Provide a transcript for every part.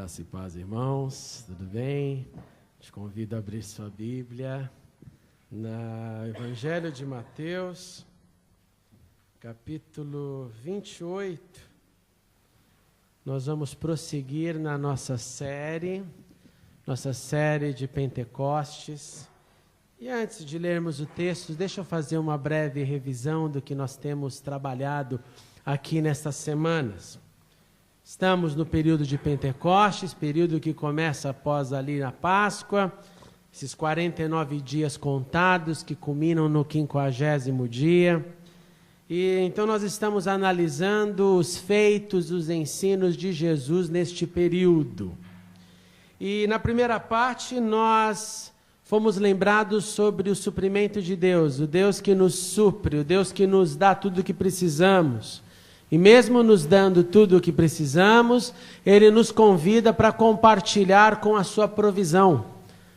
Graça e paz, irmãos, tudo bem? Te convido a abrir sua Bíblia no Evangelho de Mateus, capítulo 28. Nós vamos prosseguir na nossa série de Pentecostes. E antes de lermos o texto, deixa eu fazer uma breve revisão do que nós temos trabalhado aqui nestas semanas. Estamos no período de Pentecostes, período que começa após ali na Páscoa, esses 49 dias contados que culminam no 50º dia. E então nós estamos analisando os feitos, os ensinos de Jesus neste período. E na primeira parte nós fomos lembrados sobre o suprimento de Deus, o Deus que nos supre, o Deus que nos dá tudo o que precisamos. E mesmo nos dando tudo o que precisamos, Ele nos convida para compartilhar com a sua provisão.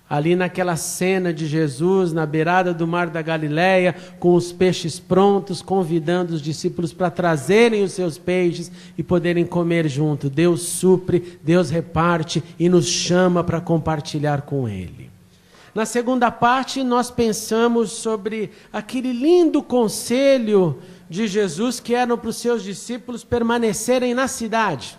Ali naquela cena de Jesus, na beirada do mar da Galileia, com os peixes prontos, convidando os discípulos para trazerem os seus peixes e poderem comer junto. Deus supre, Deus reparte e nos chama para compartilhar com Ele. Na segunda parte, nós pensamos sobre aquele lindo conselho de Jesus que eram para os seus discípulos permanecerem na cidade.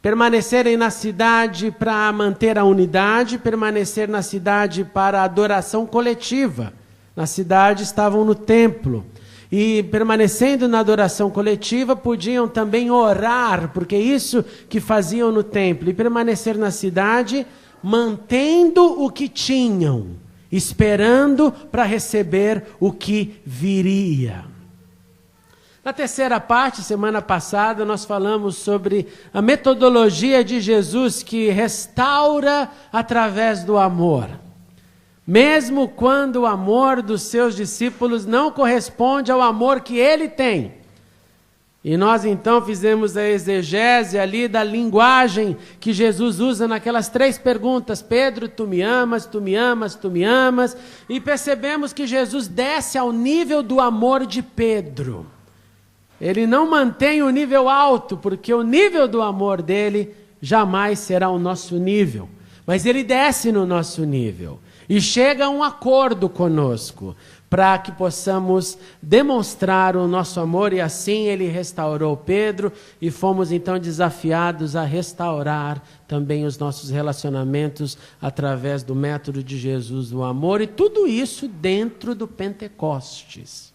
Permanecerem na cidade para manter a unidade, permanecer na cidade para a adoração coletiva. Na cidade estavam no templo. E permanecendo na adoração coletiva, podiam também orar, porque é isso que faziam no templo. E permanecer na cidade, mantendo o que tinham, esperando para receber o que viria. Na terceira parte, semana passada, nós falamos sobre a metodologia de Jesus que restaura através do amor. Mesmo quando o amor dos seus discípulos não corresponde ao amor que ele tem. E nós então fizemos a exegese ali da linguagem que Jesus usa naquelas 3 perguntas. Pedro, tu me amas, tu me amas, tu me amas. E percebemos que Jesus desce ao nível do amor de Pedro. Ele não mantém o nível alto, porque o nível do amor dele jamais será o nosso nível. Mas ele desce no nosso nível e chega a um acordo conosco, para que possamos demonstrar o nosso amor. E assim ele restaurou Pedro e fomos então desafiados a restaurar também os nossos relacionamentos através do método de Jesus, o amor. E tudo isso dentro do Pentecostes.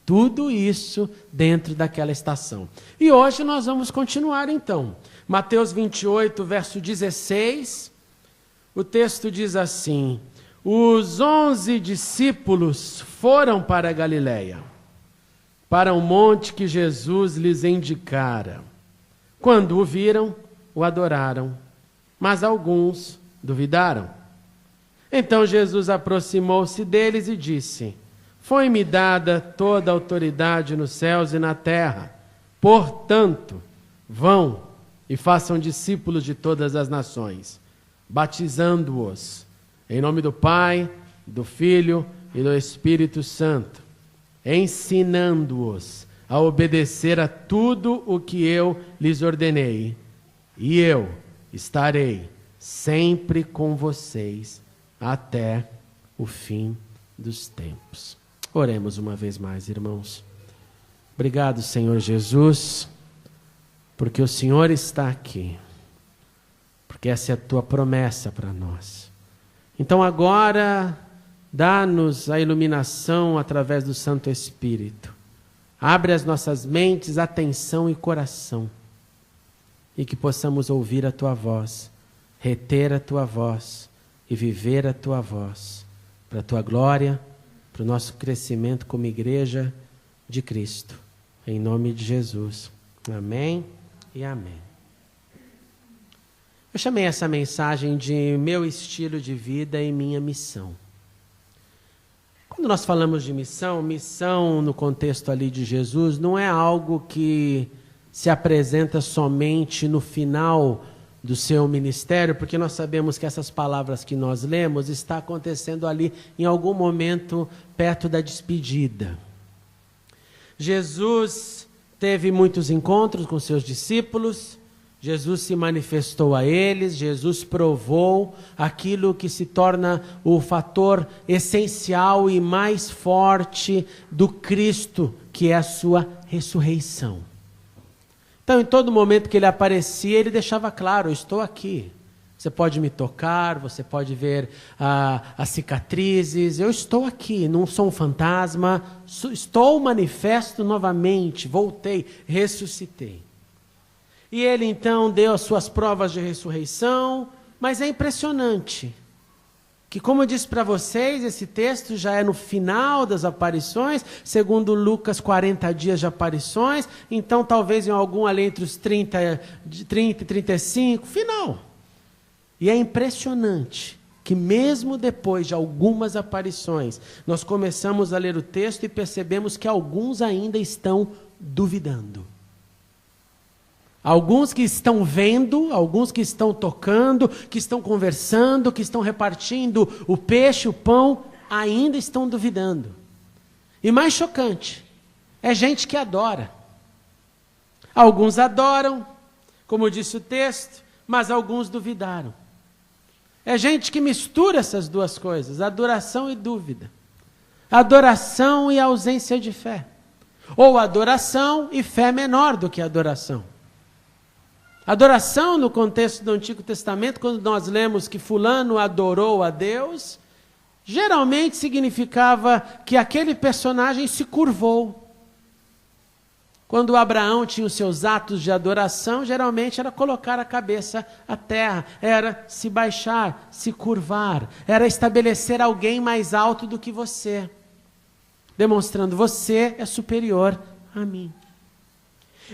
Tudo isso dentro daquela estação. E hoje nós vamos continuar então. Mateus 28, verso 16. O texto diz assim: os 11 discípulos foram para a Galileia, para o monte que Jesus lhes indicara. Quando o viram, o adoraram, mas alguns duvidaram. Então Jesus aproximou-se deles e disse: foi-me dada toda a autoridade nos céus e na terra. Portanto, vão e façam discípulos de todas as nações, batizando-os em nome do Pai, do Filho e do Espírito Santo, ensinando-os a obedecer a tudo o que eu lhes ordenei. E eu estarei sempre com vocês até o fim dos tempos. Oremos uma vez mais, irmãos. Obrigado, Senhor Jesus, porque o Senhor está aqui, porque essa é a tua promessa para nós. Então agora, dá-nos a iluminação através do Santo Espírito. Abre as nossas mentes, atenção e coração, e que possamos ouvir a tua voz, reter a tua voz e viver a tua voz, para a tua glória, para o nosso crescimento como igreja de Cristo. Em nome de Jesus. Amém e amém. Eu chamei essa mensagem de meu estilo de vida e minha missão. Quando nós falamos de missão, missão no contexto ali de Jesus não é algo que se apresenta somente no final do seu ministério, porque nós sabemos que essas palavras que nós lemos está acontecendo ali em algum momento perto da despedida. Jesus teve muitos encontros com seus discípulos, Jesus se manifestou a eles, Jesus provou aquilo que se torna o fator essencial e mais forte do Cristo, que é a sua ressurreição. Então, em todo momento que ele aparecia, ele deixava claro: eu estou aqui. Você pode me tocar, você pode ver as cicatrizes, eu estou aqui, não sou um fantasma, estou manifesto novamente, voltei, ressuscitei. E ele então deu as suas provas de ressurreição, mas é impressionante que, como eu disse para vocês, esse texto já é no final das aparições, segundo Lucas, 40 dias de aparições, então talvez em algum ali entre os 30 e 35, final. E é impressionante que mesmo depois de algumas aparições, nós começamos a ler o texto e percebemos que alguns ainda estão duvidando. Alguns que estão vendo, alguns que estão tocando, que estão conversando, que estão repartindo o peixe, o pão, ainda estão duvidando. E mais chocante, é gente que adora. Alguns adoram, como disse o texto, mas alguns duvidaram. É gente que mistura essas duas coisas, adoração e dúvida. Adoração e ausência de fé. Ou adoração e fé menor do que adoração. Adoração, no contexto do Antigo Testamento, quando nós lemos que fulano adorou a Deus, geralmente significava que aquele personagem se curvou. Quando Abraão tinha os seus atos de adoração, geralmente era colocar a cabeça à terra, era se baixar, se curvar, era estabelecer alguém mais alto do que você, demonstrando: você é superior a mim.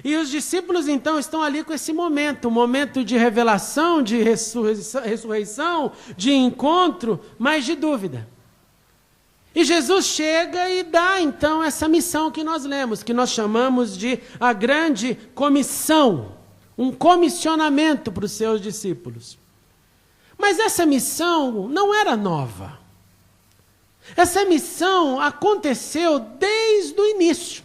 E os discípulos então estão ali com esse momento, um momento de revelação, de ressurreição, de encontro, mas de dúvida. E Jesus chega e dá então essa missão que nós lemos, que nós chamamos de a grande comissão, um comissionamento para os seus discípulos. Mas essa missão não era nova. Essa missão aconteceu desde o início.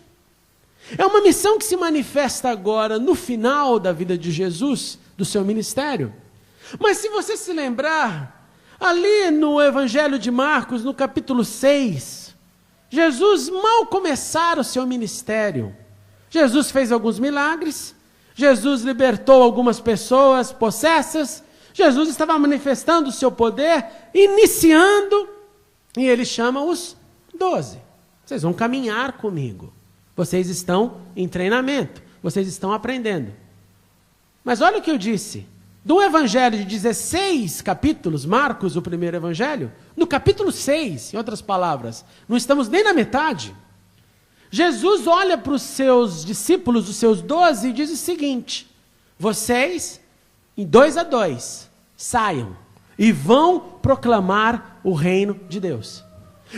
É uma missão que se manifesta agora no final da vida de Jesus, do seu ministério. Mas se você se lembrar, ali no Evangelho de Marcos, no capítulo 6, Jesus mal começara o seu ministério. Jesus fez alguns milagres, Jesus libertou algumas pessoas possessas, Jesus estava manifestando o seu poder, iniciando, e ele chama os 12. Vocês vão caminhar comigo. Vocês estão em treinamento, vocês estão aprendendo. Mas olha o que eu disse. Do evangelho de 16 capítulos, Marcos, o primeiro evangelho, no capítulo 6, em outras palavras, não estamos nem na metade. Jesus olha para os seus discípulos, os seus 12, e diz o seguinte: vocês, em 2 a 2, saiam e vão proclamar o reino de Deus.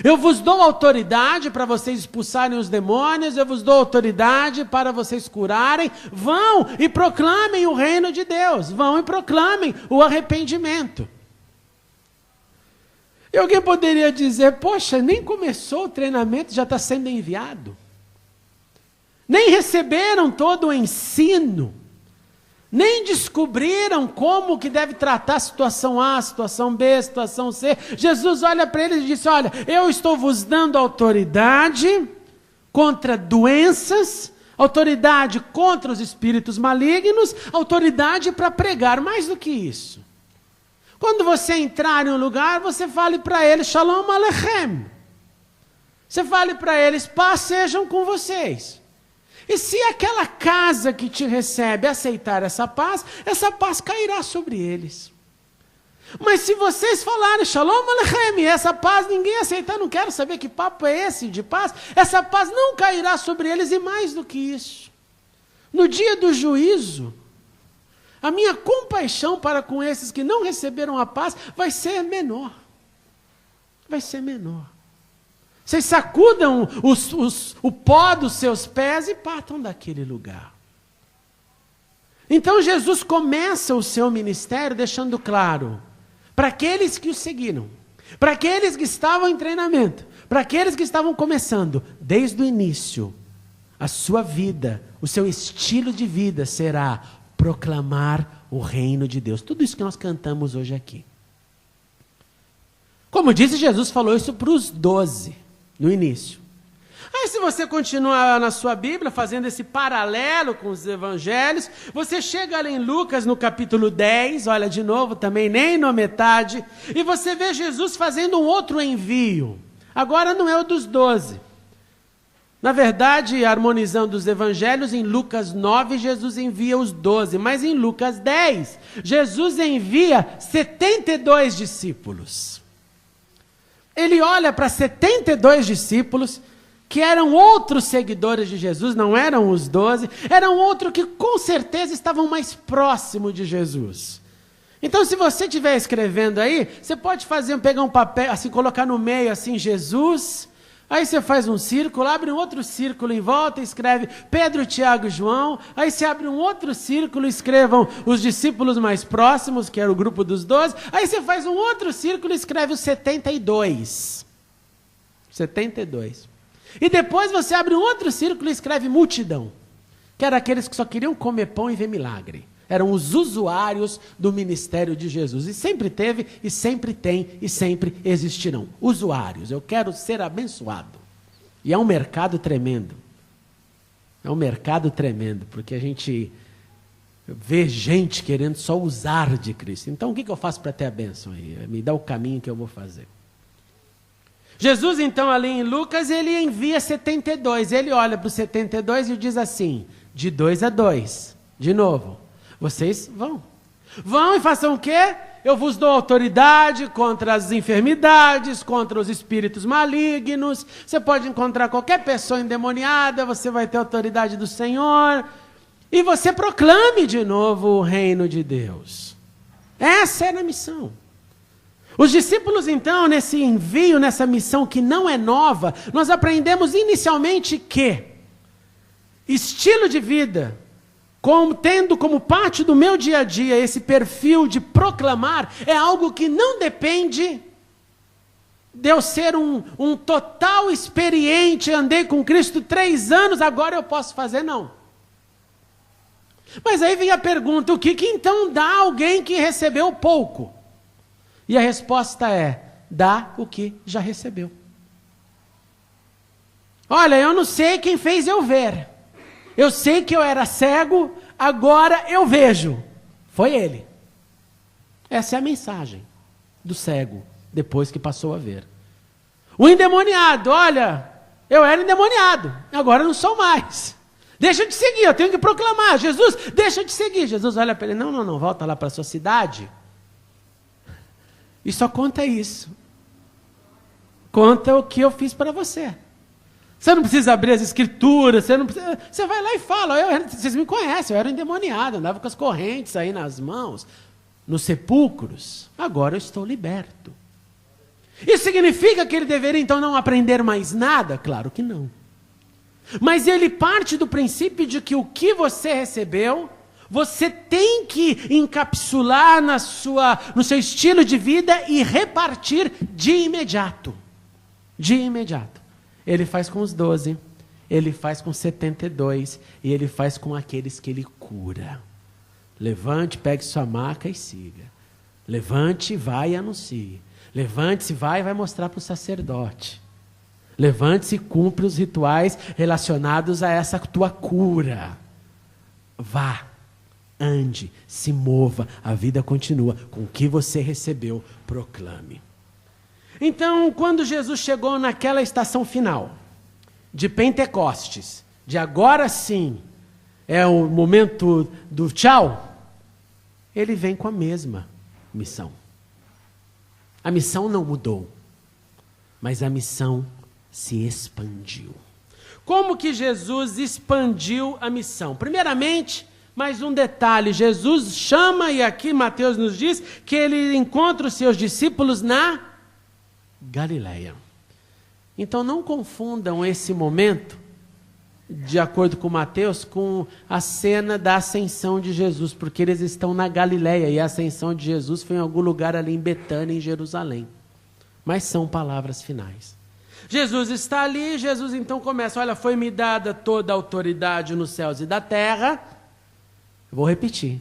Eu vos dou autoridade para vocês expulsarem os demônios, eu vos dou autoridade para vocês curarem. Vão e proclamem o reino de Deus, vão e proclamem o arrependimento. E alguém poderia dizer: poxa, nem começou o treinamento, já está sendo enviado. Nem receberam todo o ensino. Nem descobriram como que deve tratar a situação A, a situação B, a situação C. Jesus olha para eles e diz: olha, eu estou vos dando autoridade contra doenças, autoridade contra os espíritos malignos, autoridade para pregar. Mais do que isso, quando você entrar em um lugar, você fale para eles: Shalom Aleichem. Você fale para eles: paz sejam com vocês. E se aquela casa que te recebe aceitar essa paz cairá sobre eles. Mas se vocês falarem Shalom Aleichem, essa paz ninguém aceitar, não quero saber que papo é esse de paz, essa paz não cairá sobre eles. E mais do que isso, no dia do juízo, a minha compaixão para com esses que não receberam a paz vai ser menor. Vai ser menor. Vocês sacudam o pó dos seus pés e partam daquele lugar. Então Jesus começa o seu ministério deixando claro, para aqueles que o seguiram, para aqueles que estavam em treinamento, para aqueles que estavam começando, desde o início, a sua vida, o seu estilo de vida será proclamar o reino de Deus. Tudo isso que nós cantamos hoje aqui. Como disse, Jesus falou isso para os 12, no início. Aí se você continuar na sua Bíblia, fazendo esse paralelo com os evangelhos, você chega ali em Lucas, no capítulo 10, olha de novo, também nem na metade, e você vê Jesus fazendo um outro envio. Agora não é o dos 12. Na verdade, harmonizando os evangelhos, em Lucas 9, Jesus envia os 12, mas em Lucas 10, Jesus envia 72 discípulos. Ele olha para 72 discípulos, que eram outros seguidores de Jesus, não eram os 12, eram outros que com certeza estavam mais próximos de Jesus. Então, se você estiver escrevendo aí, você pode pegar um papel, assim, colocar no meio, assim, Jesus, aí você faz um círculo, abre um outro círculo em volta, escreve Pedro, Tiago e João, aí você abre um outro círculo, escrevam os discípulos mais próximos, que era o grupo dos 12, aí você faz um outro círculo e escreve os 72. 72. E depois você abre um outro círculo e escreve multidão, que eram aqueles que só queriam comer pão e ver milagre. Eram os usuários do ministério de Jesus. E sempre teve, e sempre tem, e sempre existirão. Usuários. Eu quero ser abençoado. E é um mercado tremendo. É um mercado tremendo, porque a gente vê gente querendo só usar de Cristo. Então o que eu faço para ter a bênção aí? Me dá o caminho que eu vou fazer. Jesus, então, ali em Lucas, ele envia 72. Ele olha para os 72 e diz assim, de 2 a 2, de novo, vocês vão. Vão e façam o quê? Eu vos dou autoridade contra as enfermidades, contra os espíritos malignos. Você pode encontrar qualquer pessoa endemoniada, você vai ter autoridade do Senhor. E você proclame de novo o reino de Deus. Essa era a missão. Os discípulos, então, nesse envio, nessa missão que não é nova, nós aprendemos inicialmente que estilo de vida, tendo como parte do meu dia a dia esse perfil de proclamar, é algo que não depende de eu ser um total experiente, andei com Cristo 3 anos, agora eu posso fazer, não. Mas aí vem a pergunta, o que então dá alguém que recebeu pouco? E a resposta é, dá o que já recebeu. Olha, eu não sei quem fez eu ver. Eu sei que eu era cego, agora eu vejo. Foi ele. Essa é a mensagem do cego, depois que passou a ver. O endemoniado, olha, eu era endemoniado, agora não sou mais. Deixa de seguir, eu tenho que proclamar. Jesus, deixa de seguir. Jesus olha para ele, não, volta lá para a sua cidade. E só conta isso. Conta o que eu fiz para você. Você não precisa abrir as escrituras, você vai lá e fala, vocês me conhecem, eu era endemoniado, andava com as correntes aí nas mãos, nos sepulcros, agora eu estou liberto. Isso significa que ele deveria então não aprender mais nada? Claro que não. Mas ele parte do princípio de que o que você recebeu, você tem que encapsular no seu estilo de vida e repartir de imediato. De imediato. Ele faz com os 12, ele faz com 72 e ele faz com aqueles que ele cura. Levante, pegue sua maca e siga. Levante, vai e anuncie. Levante-se, vai e vai mostrar para o sacerdote. Levante-se e cumpre os rituais relacionados a essa tua cura. Vá, ande, se mova, a vida continua. Com o que você recebeu, proclame. Então, quando Jesus chegou naquela estação final, de Pentecostes, de agora sim, é o momento do tchau, ele vem com a mesma missão. A missão não mudou, mas a missão se expandiu. Como que Jesus expandiu a missão? Primeiramente, mais um detalhe, Jesus chama, e aqui Mateus nos diz, que ele encontra os seus discípulos na Galileia. Então não confundam esse momento, de acordo com Mateus, com a cena da ascensão de Jesus, porque eles estão na Galileia, e a ascensão de Jesus foi em algum lugar ali em Betânia, em Jerusalém. Mas são palavras finais. Jesus está ali, Jesus então começa, olha, foi-me dada toda a autoridade nos céus e da terra, Eu vou repetir.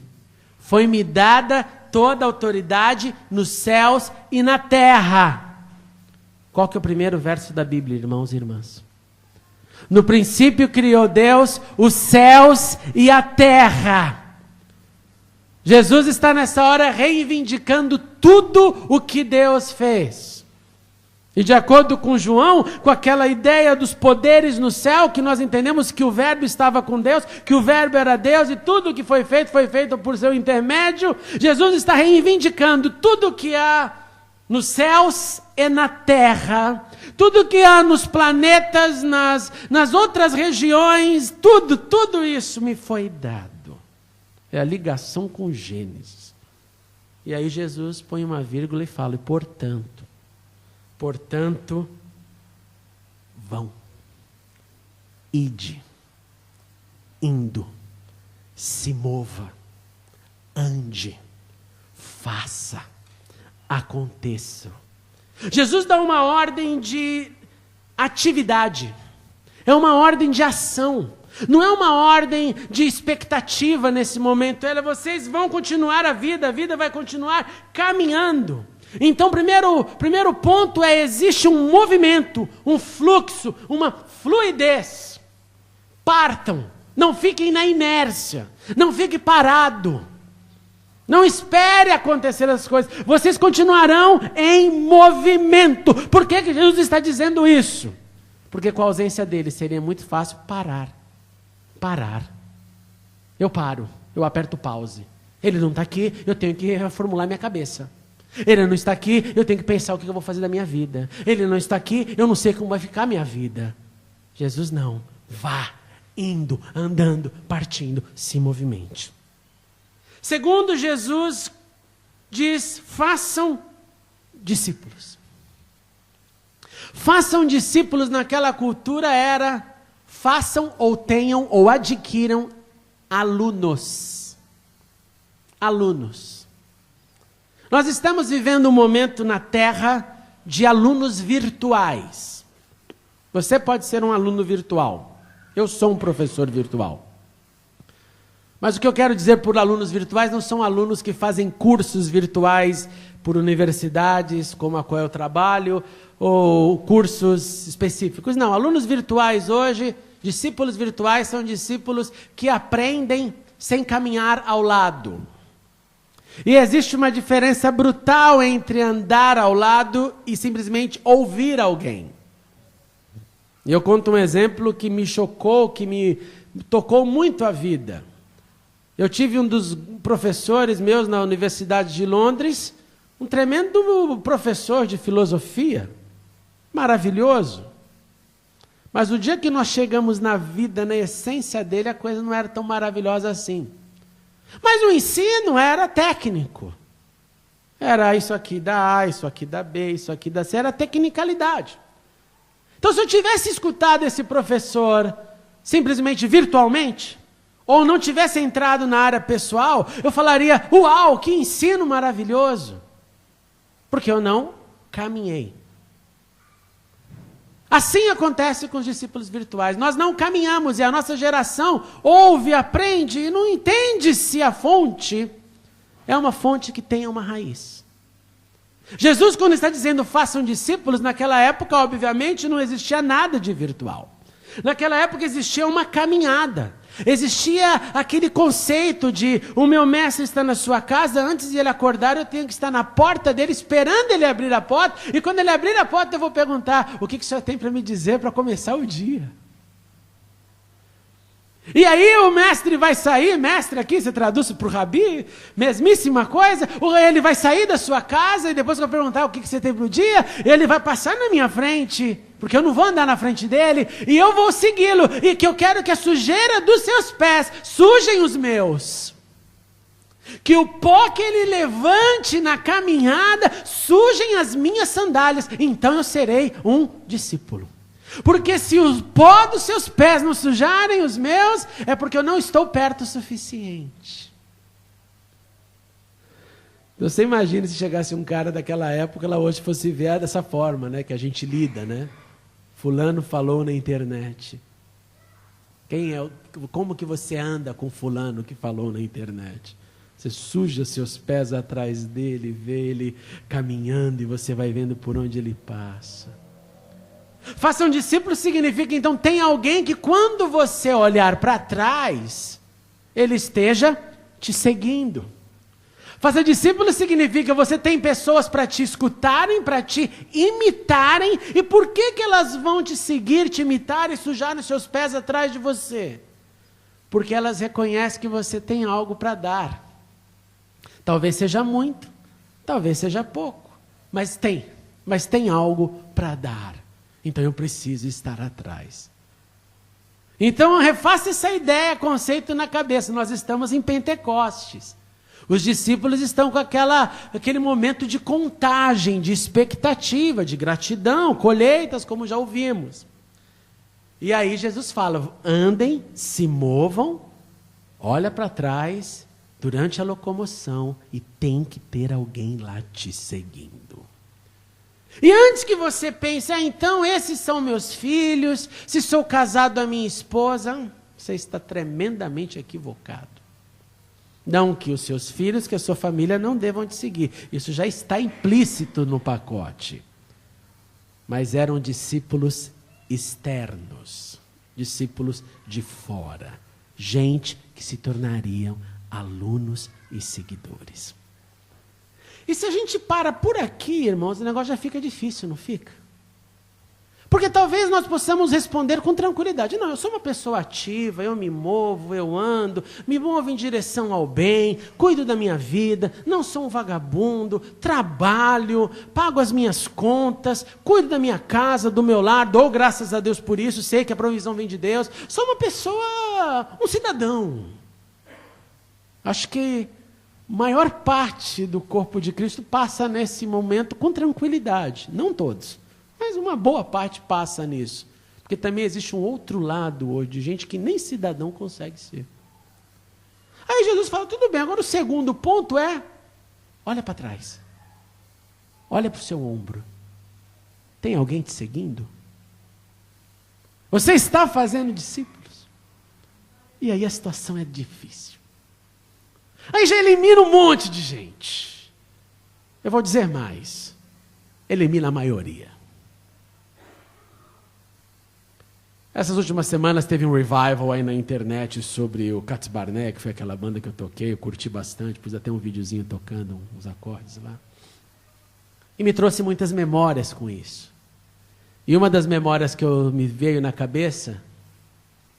Foi-me dada toda a autoridade nos céus e na terra. Qual que é o primeiro verso da Bíblia, irmãos e irmãs? No princípio criou Deus os céus e a terra. Jesus está nessa hora reivindicando tudo o que Deus fez. E de acordo com João, com aquela ideia dos poderes no céu, que nós entendemos que o Verbo estava com Deus, que o Verbo era Deus, e tudo o que foi feito por seu intermédio, Jesus está reivindicando tudo o que há nos céus e na terra, tudo o que há nos planetas, nas outras regiões, tudo isso me foi dado. É a ligação com Gênesis. E aí Jesus põe uma vírgula e fala, e portanto, vão, ide, indo, se mova, ande, faça, aconteça. Jesus dá uma ordem de atividade, é uma ordem de ação, não é uma ordem de expectativa nesse momento. Vocês vão continuar a vida vai continuar caminhando. Então, primeiro ponto existe um movimento, um fluxo, uma fluidez. Partam, não fiquem na inércia, não fique parado. Não espere acontecer as coisas, vocês continuarão em movimento. Por que Jesus está dizendo isso? Porque com a ausência dele seria muito fácil parar. Eu paro, eu aperto pause. Ele não está aqui, eu tenho que reformular minha cabeça. Ele não está aqui, eu tenho que pensar o que eu vou fazer da minha vida. Ele não está aqui, eu não sei como vai ficar a minha vida. Jesus não, vá, indo, andando, partindo, se movimente. Segundo, Jesus diz, façam discípulos. Façam discípulos naquela cultura era, façam ou tenham ou adquiram alunos. Alunos. Nós estamos vivendo um momento na Terra de alunos virtuais. Você pode ser um aluno virtual. Eu sou um professor virtual. Mas o que eu quero dizer por alunos virtuais não são alunos que fazem cursos virtuais por universidades, como a qual eu trabalho, ou cursos específicos. Não, alunos virtuais hoje, discípulos virtuais, são discípulos que aprendem sem caminhar ao lado. E existe uma diferença brutal entre andar ao lado e simplesmente ouvir alguém. E eu conto um exemplo que me chocou, que me tocou muito a vida. Eu tive um dos professores meus na Universidade de Londres, um tremendo professor de filosofia, maravilhoso. Mas o dia que nós chegamos na vida, na essência dele, a coisa não era tão maravilhosa assim. Mas o ensino era técnico. Era isso aqui dá A, isso aqui dá B, isso aqui dá C, era tecnicalidade. Então, se eu tivesse escutado esse professor simplesmente virtualmente, ou não tivesse entrado na área pessoal, eu falaria, uau, que ensino maravilhoso. Porque eu não caminhei. Assim acontece com os discípulos virtuais. Nós não caminhamos e a nossa geração ouve, aprende e não entende se a fonte é uma fonte que tenha uma raiz. Jesus, quando está dizendo façam discípulos, naquela época, obviamente, não existia nada de virtual. Naquela época existia uma caminhada. Existia aquele conceito de o meu mestre está na sua casa, antes de ele acordar eu tenho que estar na porta dele, esperando ele abrir a porta, e quando ele abrir a porta eu vou perguntar, o que o senhor tem para me dizer para começar o dia? E aí o mestre vai sair, mestre aqui, você traduz para o rabi, mesmíssima coisa, ele vai sair da sua casa, e depois que eu perguntar o que você tem para o dia, ele vai passar na minha frente, porque eu não vou andar na frente dele, e eu vou segui-lo, e que eu quero que a sujeira dos seus pés sujem os meus. Que o pó que ele levante na caminhada sujem as minhas sandálias, então eu serei um discípulo. Porque se o pó dos seus pés não sujarem os meus, é porque eu não estou perto o suficiente. Você imagina se chegasse um cara daquela época, ela hoje fosse ver dessa forma, né, que a gente lida, né? Fulano falou na internet. Como que você anda com fulano que falou na internet? Você suja seus pés atrás dele, vê ele caminhando e você vai vendo por onde ele passa. Faça um discípulo significa, então, tem alguém que quando você olhar para trás, ele esteja te seguindo. Fazer discípulo significa você tem pessoas para te escutarem, para te imitarem. E por que elas vão te seguir, te imitar e sujar os seus pés atrás de você? Porque elas reconhecem que você tem algo para dar. Talvez seja muito, talvez seja pouco, mas tem algo para dar. Então eu preciso estar atrás. Então refaça essa ideia, conceito na cabeça. Nós estamos em Pentecostes. Os discípulos estão com aquele momento de contagem, de expectativa, de gratidão, colheitas, como já ouvimos. E aí Jesus fala, andem, se movam, olha para trás, durante a locomoção, e tem que ter alguém lá te seguindo. E antes que você pense, então esses são meus filhos, se sou casado a minha esposa, você está tremendamente equivocado. Não que os seus filhos, que a sua família não devam te seguir. Isso já está implícito no pacote. Mas eram discípulos externos, discípulos de fora. Gente que se tornariam alunos e seguidores. E se a gente para por aqui, irmãos, o negócio já fica difícil, não fica? Porque talvez nós possamos responder com tranquilidade. Não, eu sou uma pessoa ativa, eu me movo, eu ando, me movo em direção ao bem, cuido da minha vida, não sou um vagabundo, trabalho, pago as minhas contas, cuido da minha casa, do meu lar, dou graças a Deus por isso, sei que a provisão vem de Deus. Sou uma pessoa, um cidadão. Acho que a maior parte do corpo de Cristo passa nesse momento com tranquilidade. Não todos. Mas uma boa parte passa nisso. Porque também existe um outro lado hoje, de gente que nem cidadão consegue ser. Aí Jesus fala, tudo bem, agora o segundo ponto é, olha para trás. Olha para o seu ombro. Tem alguém te seguindo? Você está fazendo discípulos? E aí a situação é difícil. Aí já elimina um monte de gente. Eu vou dizer mais. Elimina a maioria. Essas últimas semanas teve um revival aí na internet sobre o Katz Barnett, que foi aquela banda que eu toquei, eu curti bastante, pus até um videozinho tocando uns acordes lá. E me trouxe muitas memórias com isso. E uma das memórias que me veio na cabeça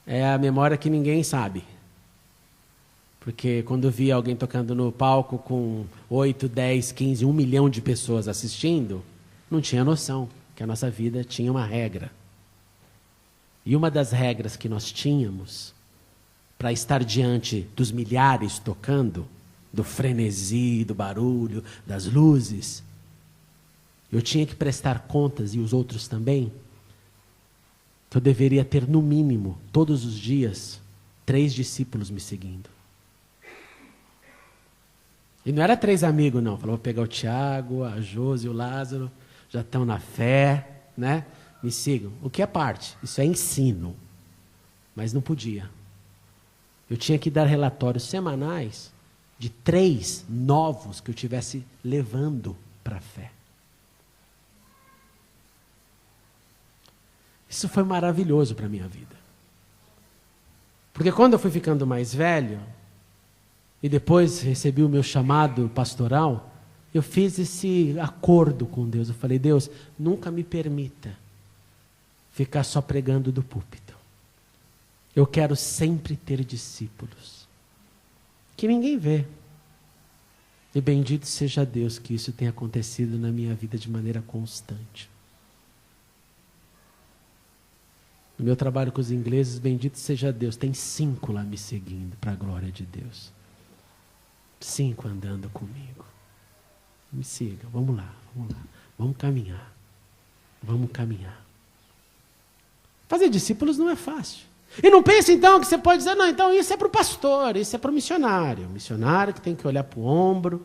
é a memória que ninguém sabe. Porque quando eu via alguém tocando no palco com 8, 10, 15, 1 milhão de pessoas assistindo, não tinha noção que a nossa vida tinha uma regra. E uma das regras que nós tínhamos para estar diante dos milhares tocando, do frenesi, do barulho, das luzes, eu tinha que prestar contas, e os outros também, que eu deveria ter no mínimo, todos os dias, 3 discípulos me seguindo. E não era 3 amigos, não. Falou, vou pegar o Tiago, a Josi, o Lázaro, já estão na fé, né? Me sigam. O que é parte? Isso é ensino. Mas não podia. Eu tinha que dar relatórios semanais de 3 novos que eu tivesse levando para a fé. Isso foi maravilhoso para a minha vida. Porque quando eu fui ficando mais velho, e depois recebi o meu chamado pastoral, eu fiz esse acordo com Deus. Eu falei, Deus, nunca me permita ficar só pregando do púlpito. Eu quero sempre ter discípulos que ninguém vê. E bendito seja Deus que isso tenha acontecido na minha vida de maneira constante. No meu trabalho com os ingleses, bendito seja Deus, tem 5 lá me seguindo, para a glória de Deus. 5 andando comigo. Me siga, vamos lá. Vamos caminhar. Fazer discípulos não é fácil. E não pense então que você pode dizer, não, então isso é para o pastor, isso é para o missionário. O missionário que tem que olhar para o ombro.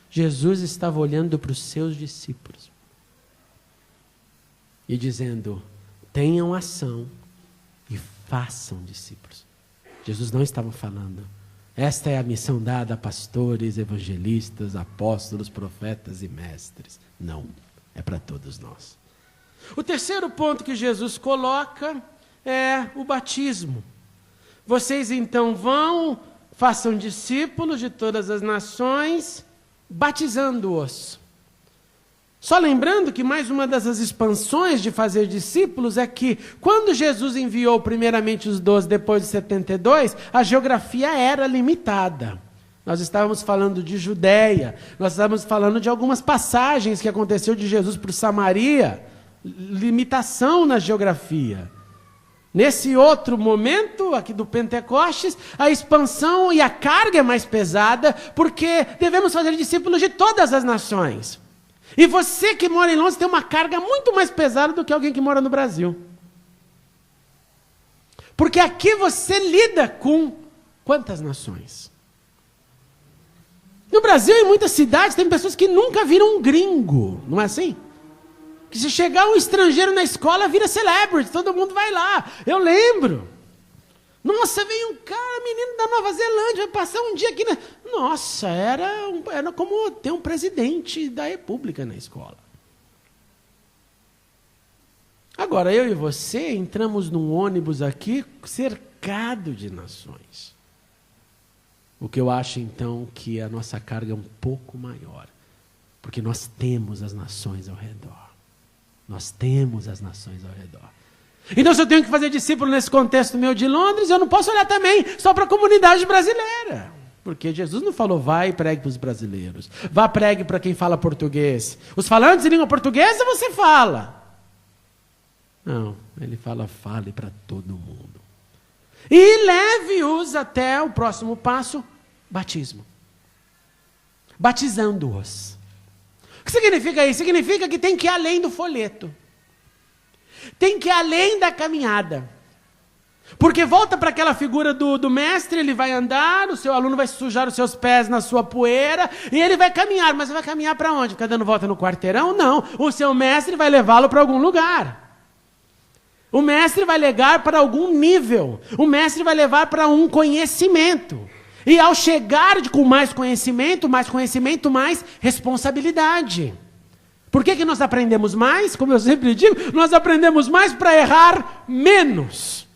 Jesus estava olhando para os seus discípulos. E dizendo, tenham ação, e façam discípulos. Jesus não estava falando, esta é a missão dada a pastores, evangelistas, apóstolos, profetas e mestres. Não, é para todos nós. O terceiro ponto que Jesus coloca é o batismo. Vocês então vão, façam discípulos de todas as nações, batizando-os. Só lembrando que mais uma dessas expansões de fazer discípulos é que quando Jesus enviou primeiramente os 12, depois de 72, a geografia era limitada. Nós estávamos falando de Judeia, nós estávamos falando de algumas passagens que aconteceu de Jesus por Samaria, limitação na geografia. Nesse outro momento, aqui do Pentecostes, a expansão e a carga é mais pesada, porque devemos fazer discípulos de todas as nações. E você que mora em Londres tem uma carga muito mais pesada do que alguém que mora no Brasil. Porque aqui você lida com quantas nações? No Brasil, em muitas cidades, tem pessoas que nunca viram um gringo, não é assim? Que se chegar um estrangeiro na escola, vira celebrity, todo mundo vai lá. Eu lembro. Nossa, veio um cara, menino da Nova Zelândia, vai passar um dia aqui. Nossa, era como ter um presidente da república na escola. Agora, eu e você entramos num ônibus aqui cercado de nações. O que eu acho, então, que a nossa carga é um pouco maior. Porque nós temos as nações ao redor. Nós temos as nações ao redor. Então, se eu tenho que fazer discípulo nesse contexto meu de Londres, eu não posso olhar também só para a comunidade brasileira. Porque Jesus não falou, vai e pregue para os brasileiros. Vá, pregue para quem fala português. Os falantes de língua portuguesa você fala. Não, ele fala, fale para todo mundo. E leve-os até o próximo passo, batismo. Batizando-os. O que significa isso? Significa que tem que ir além do folheto. Tem que ir além da caminhada. Porque volta para aquela figura do mestre, ele vai andar, o seu aluno vai sujar os seus pés na sua poeira, e ele vai caminhar. Mas vai caminhar para onde? Ficar dando volta no quarteirão? Não. O seu mestre vai levá-lo para algum lugar. O mestre vai levar para algum nível. O mestre vai levar para um conhecimento. E ao chegar com mais conhecimento, mais responsabilidade. Por que nós aprendemos mais? Como eu sempre digo, nós aprendemos mais para errar menos.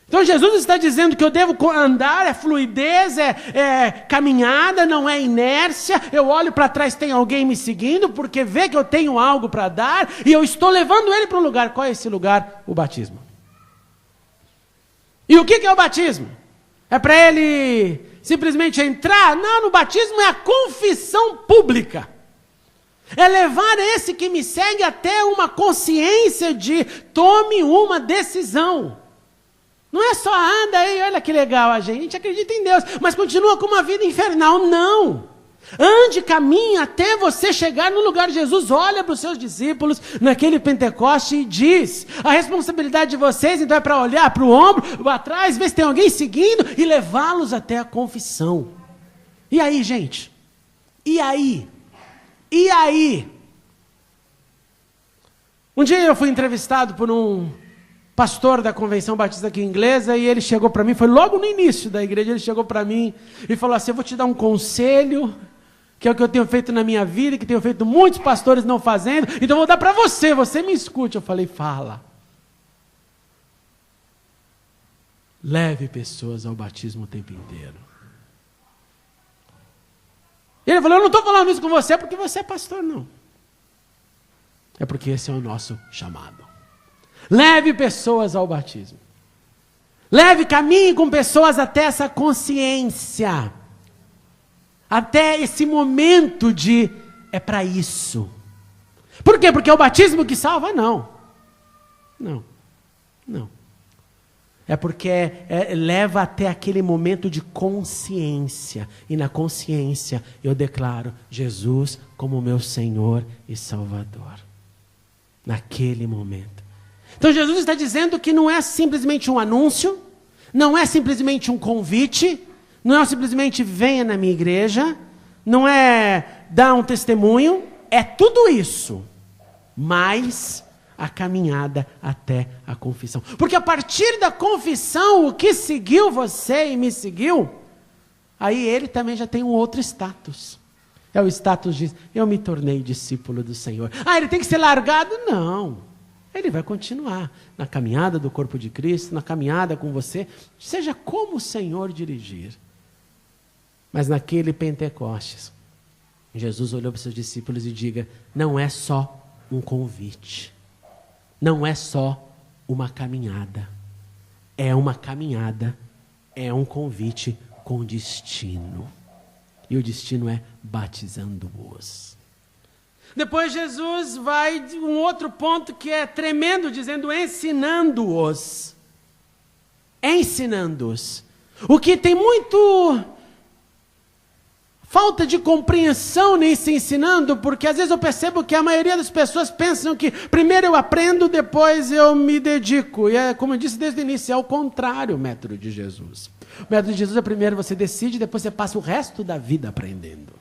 Então Jesus está dizendo que eu devo andar, é fluidez, é caminhada, não é inércia. Eu olho para trás, tem alguém me seguindo, porque vê que eu tenho algo para dar, e eu estou levando ele para um lugar. Qual é esse lugar? O batismo. E o que é o batismo? É para ele simplesmente entrar? Não, no batismo é a confissão pública. É levar esse que me segue até uma consciência de tome uma decisão. Não é só anda aí, olha que legal a gente acredita em Deus, mas continua com uma vida infernal. Não. Ande, caminhe até você chegar no lugar de Jesus. Olha para os seus discípulos naquele Pentecoste e diz, a responsabilidade de vocês então é para olhar para o ombro, para trás, ver se tem alguém seguindo e levá-los até a confissão. E aí, gente? E aí? E aí? Um dia eu fui entrevistado por um pastor da Convenção Batista aqui inglesa, e ele chegou para mim, foi logo no início da igreja, ele chegou para mim e falou assim, eu vou te dar um conselho, que é o que eu tenho feito na minha vida, que tenho feito muitos pastores não fazendo, então eu vou dar para você me escute. Eu falei, fala. Leve pessoas ao batismo o tempo inteiro. Ele falou, eu não estou falando isso com você porque você é pastor, não. É porque esse é o nosso chamado. Leve pessoas ao batismo. Caminhe com pessoas até essa consciência. Até esse momento de, é para isso. Por quê? Porque é o batismo que salva? Não. É porque leva até aquele momento de consciência. E na consciência eu declaro Jesus como meu Senhor e Salvador. Naquele momento. Então Jesus está dizendo que não é simplesmente um anúncio, não é simplesmente um convite, não é simplesmente venha na minha igreja, não é dar um testemunho, é tudo isso. Mas a caminhada até a confissão. Porque a partir da confissão, o que seguiu você e me seguiu, aí ele também já tem um outro status. É o status de, eu me tornei discípulo do Senhor. Ele tem que ser largado? Não. Ele vai continuar na caminhada do corpo de Cristo, na caminhada com você, seja como o Senhor dirigir. Mas naquele Pentecostes, Jesus olhou para os seus discípulos e diga, não é só um convite, não é só uma caminhada, é uma caminhada, é um convite com destino. E o destino é batizando-os. Depois Jesus vai de um outro ponto que é tremendo, dizendo ensinando-os. Ensinando-os. O que tem muito falta de compreensão nesse ensinando, porque às vezes eu percebo que a maioria das pessoas pensam que primeiro eu aprendo, depois eu me dedico. E como eu disse desde o início, é o contrário o método de Jesus. O método de Jesus é primeiro você decide, depois você passa o resto da vida aprendendo.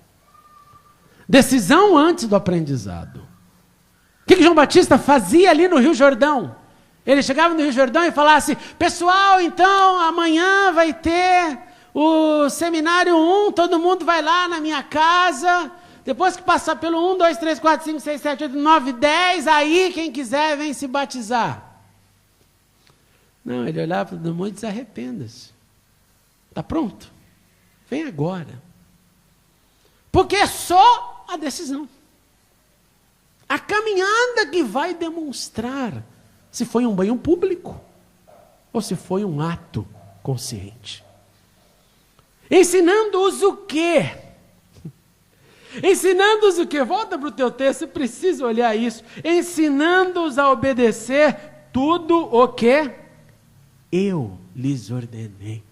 Decisão antes do aprendizado. O que João Batista fazia ali no Rio Jordão? Ele chegava no Rio Jordão e falava assim, pessoal, então amanhã vai ter o seminário 1, todo mundo vai lá na minha casa, depois que passar pelo 1, 2, 3, 4, 5, 6, 7, 8, 9, 10, aí quem quiser vem se batizar. Não, ele olhava para todo mundo e disse, arrependa-se. Está pronto? Vem agora. Porque é só a decisão. A caminhada que vai demonstrar se foi um banho público ou se foi um ato consciente. Ensinando-os o quê? Ensinando-os o quê? Volta para o teu texto, você precisa olhar isso. Ensinando-os a obedecer tudo o que eu lhes ordenei.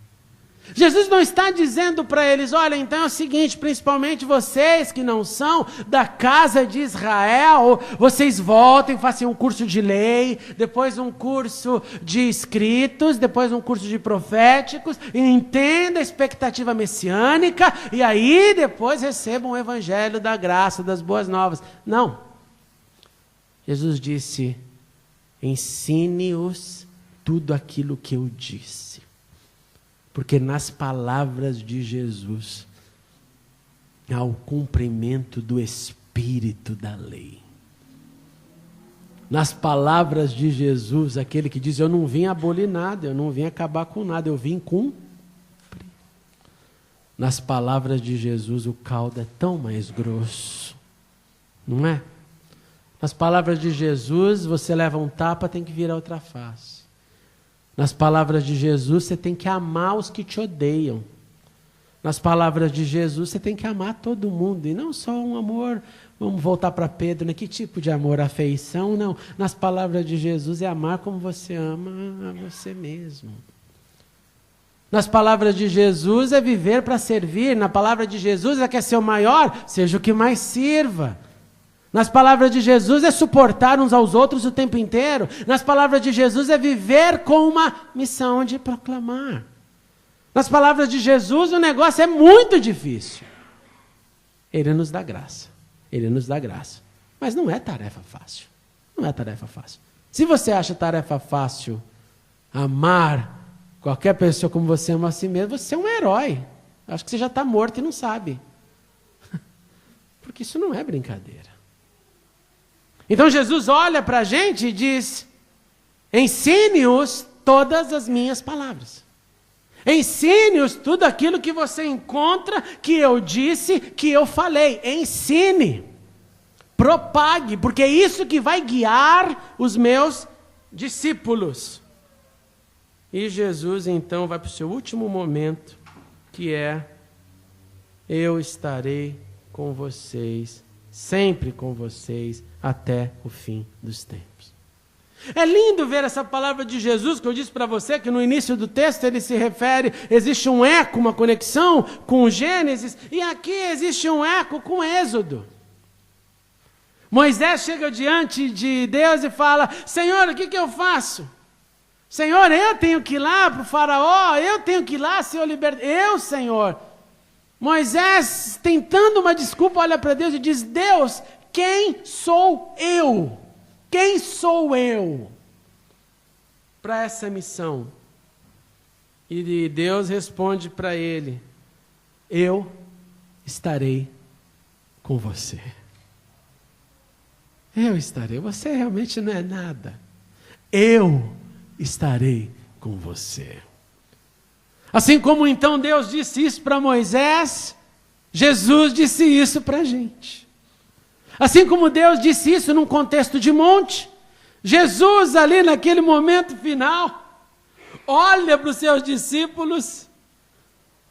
Jesus não está dizendo para eles, olha, então é o seguinte, principalmente vocês que não são da casa de Israel, vocês voltem, façam um curso de lei, depois um curso de escritos, depois um curso de proféticos, e entenda a expectativa messiânica, e aí depois recebam o evangelho da graça, das boas novas. Não. Jesus disse, ensine-os tudo aquilo que eu disse. Porque nas palavras de Jesus há o cumprimento do espírito da lei. Nas palavras de Jesus, aquele que diz, eu não vim abolir nada, eu não vim acabar com nada, eu vim cumprir. Nas palavras de Jesus o caldo é tão mais grosso, não é? Nas palavras de Jesus, você leva um tapa, tem que virar outra face. Nas palavras de Jesus, você tem que amar os que te odeiam. Nas palavras de Jesus, você tem que amar todo mundo. E não só um amor, vamos voltar para Pedro, né? Que tipo de amor? Afeição? Não. Nas palavras de Jesus é amar como você ama a você mesmo. Nas palavras de Jesus é viver para servir. Na palavra de Jesus é quer ser o maior, seja o que mais sirva. Nas palavras de Jesus é suportar uns aos outros o tempo inteiro. Nas palavras de Jesus é viver com uma missão de proclamar. Nas palavras de Jesus o negócio é muito difícil. Ele nos dá graça. Ele nos dá graça. Mas não é tarefa fácil. Não é tarefa fácil. Se você acha tarefa fácil amar qualquer pessoa como você ama a si mesmo, você é um herói. Acho que você já está morto e não sabe. Porque isso não é brincadeira. Então Jesus olha para a gente e diz, ensine-os todas as minhas palavras. Ensine-os tudo aquilo que você encontra, que eu disse, que eu falei. Ensine, propague, porque é isso que vai guiar os meus discípulos. E Jesus então vai para o seu último momento, que é, eu estarei com vocês, sempre com vocês, até o fim dos tempos. É lindo ver essa palavra de Jesus, que eu disse para você, que no início do texto ele se refere, existe um eco, uma conexão com Gênesis, e aqui existe um eco com Êxodo. Moisés chega diante de Deus e fala, Senhor, o que eu faço? Senhor, eu tenho que ir lá para o faraó, eu tenho que ir lá ser o libertador. Eu, Senhor. Moisés, tentando uma desculpa, olha para Deus e diz, Deus, quem sou eu? Quem sou eu para essa missão? E Deus responde para ele: eu estarei com você. Eu estarei. Você realmente não é nada. Eu estarei com você. Assim como então Deus disse isso para Moisés, Jesus disse isso para a gente. Assim como Deus disse isso num contexto de monte, Jesus ali naquele momento final, olha para os seus discípulos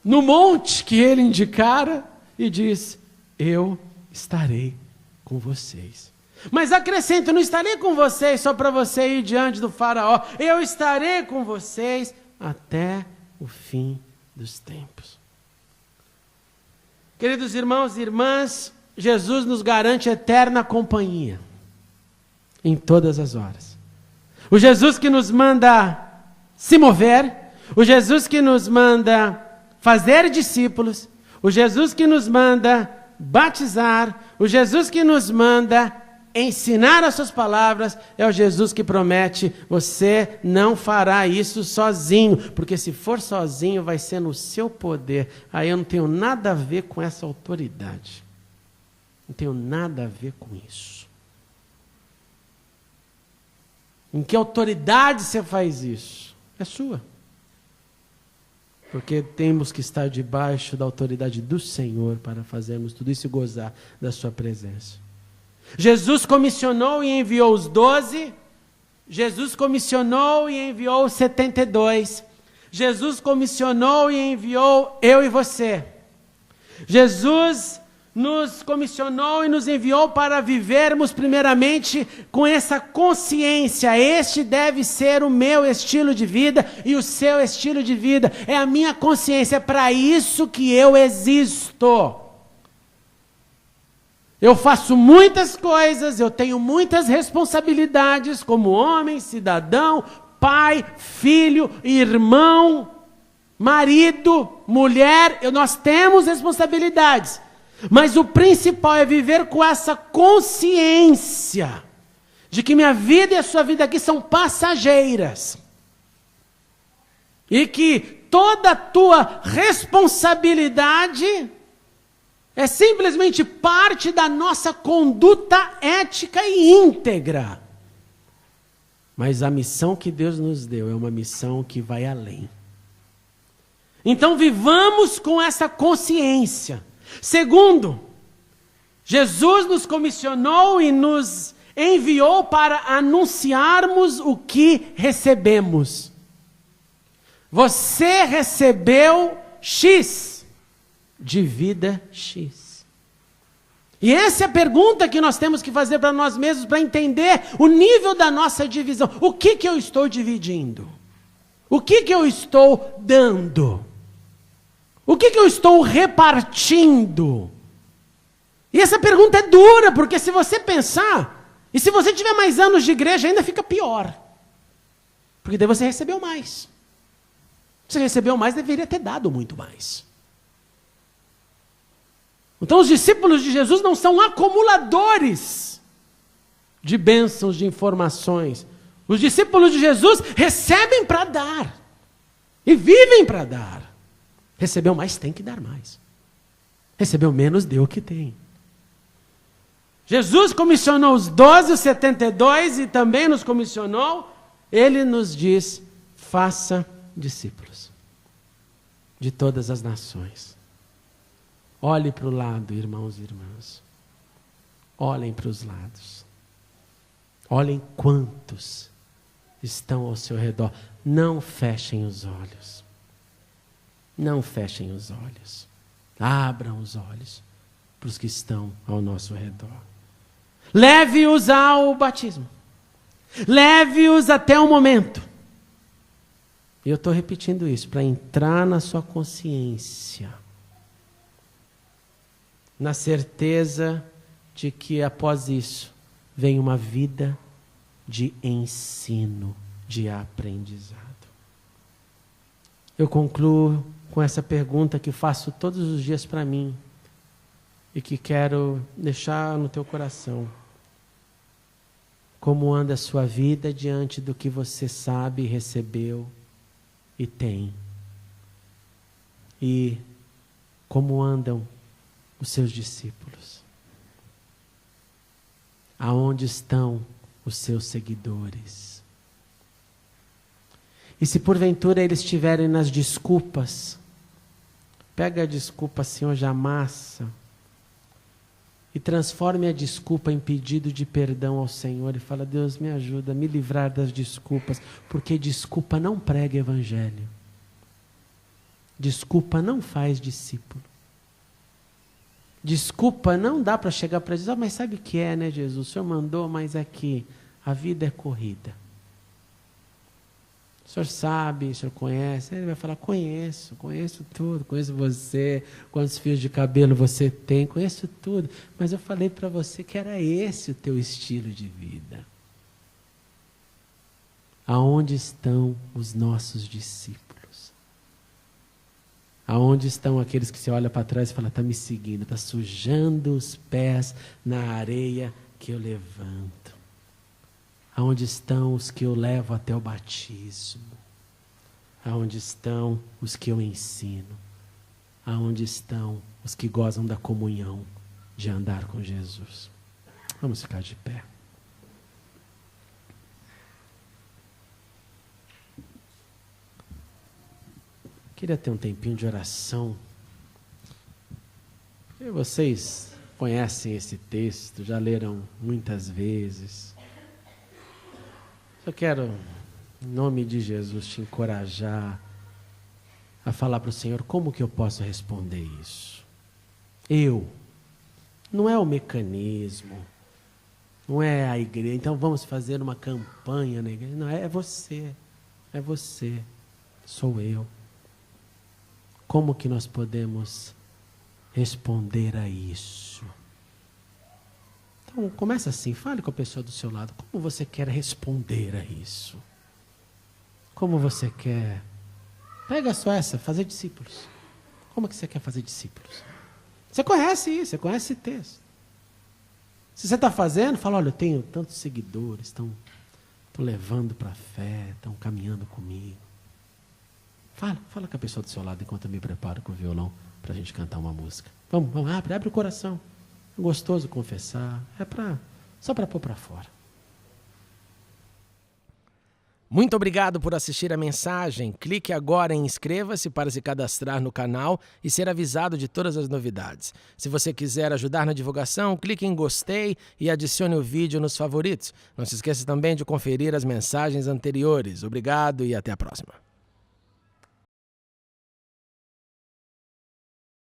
no monte que ele indicara e diz: eu estarei com vocês. Mas acrescento, não estarei com vocês só para você ir diante do faraó, eu estarei com vocês até o fim dos tempos. Queridos irmãos e irmãs, Jesus nos garante eterna companhia em todas as horas. O Jesus que nos manda se mover, o Jesus que nos manda fazer discípulos, o Jesus que nos manda batizar, o Jesus que nos manda ensinar as suas palavras, é o Jesus que promete: você não fará isso sozinho, porque se for sozinho vai ser no seu poder. Aí eu não tenho nada a ver com essa autoridade. Não tenho nada a ver com isso. Em que autoridade você faz isso? É sua. Porque temos que estar debaixo da autoridade do Senhor para fazermos tudo isso e gozar da sua presença. Jesus comissionou e enviou os 12. Jesus comissionou e enviou os 72. Jesus comissionou e enviou eu e você. Jesus nos comissionou e nos enviou para vivermos primeiramente com essa consciência: este deve ser o meu estilo de vida e o seu estilo de vida. É a minha consciência, é para isso que eu existo. Eu faço muitas coisas, eu tenho muitas responsabilidades como homem, cidadão, pai, filho, irmão, marido, mulher. Nós temos responsabilidades. Mas o principal é viver com essa consciência de que minha vida e a sua vida aqui são passageiras. E que toda a tua responsabilidade é simplesmente parte da nossa conduta ética e íntegra. Mas a missão que Deus nos deu é uma missão que vai além. Então vivamos com essa consciência. Segundo, Jesus nos comissionou e nos enviou para anunciarmos o que recebemos. Você recebeu X de vida X. E essa é a pergunta que nós temos que fazer para nós mesmos, para entender o nível da nossa divisão. O que eu estou dividindo? O que eu estou dando? O que eu estou repartindo? E essa pergunta é dura, porque se você pensar, e se você tiver mais anos de igreja, ainda fica pior. Porque daí você recebeu mais. Você recebeu mais, deveria ter dado muito mais. Então os discípulos de Jesus não são acumuladores de bênçãos, de informações. Os discípulos de Jesus recebem para dar. E vivem para dar. Recebeu mais, tem que dar mais. Recebeu menos, deu o que tem. Jesus comissionou os 12, os 72 e também nos comissionou. Ele nos diz: faça discípulos de todas as nações. Olhe para o lado, irmãos e irmãs. Olhem para os lados. Olhem quantos estão ao seu redor. Não fechem os olhos. Não fechem os olhos. Abram os olhos para os que estão ao nosso redor. Leve-os ao batismo. Leve-os até o momento. E eu estou repetindo isso para entrar na sua consciência. Na certeza de que após isso vem uma vida de ensino, de aprendizado. Eu concluo com essa pergunta que faço todos os dias para mim e que quero deixar no teu coração. Como anda a sua vida diante do que você sabe, recebeu e tem? E como andam os seus discípulos? Aonde estão os seus seguidores? E se porventura eles estiverem nas desculpas, pega a desculpa assim hoje, amassa, e transforme a desculpa em pedido de perdão ao Senhor e fala: Deus, me ajuda a me livrar das desculpas, porque desculpa não prega evangelho. Desculpa não faz discípulo. Desculpa não dá para chegar para Jesus: mas sabe o que é, né, Jesus? O Senhor mandou, mas aqui a vida é corrida. O Senhor sabe, o Senhor conhece. Ele vai falar: conheço tudo, conheço você, quantos fios de cabelo você tem, conheço tudo. Mas eu falei para você que era esse o teu estilo de vida. Aonde estão os nossos discípulos? Aonde estão aqueles que você olha para trás e fala: está me seguindo, está sujando os pés na areia que eu levanto? Aonde estão os que eu levo até o batismo? Aonde estão os que eu ensino? Aonde estão os que gozam da comunhão de andar com Jesus? Vamos ficar de pé. Queria ter um tempinho de oração. E vocês conhecem esse texto, já leram muitas vezes. Eu quero, em nome de Jesus, te encorajar a falar para o Senhor: como que eu posso responder isso? Não é o mecanismo, não é a igreja, então vamos fazer uma campanha na igreja. Não, é você, sou eu. Como que nós podemos responder a isso? Então, começa assim, fale com a pessoa do seu lado. Como você quer responder a isso? Como você quer? Pega só essa, fazer discípulos. Como que você quer fazer discípulos? Você conhece isso, você conhece esse texto. Se você está fazendo, fala: olha, eu tenho tantos seguidores, estão levando para a fé, estão caminhando comigo. Fala com a pessoa do seu lado enquanto eu me preparo com o violão para a gente cantar uma música. Vamos, abre o coração. É gostoso confessar, só para pôr para fora. Muito obrigado por assistir a mensagem. Clique agora em inscreva-se para se cadastrar no canal e ser avisado de todas as novidades. Se você quiser ajudar na divulgação, clique em gostei e adicione o vídeo nos favoritos. Não se esqueça também de conferir as mensagens anteriores. Obrigado e até a próxima.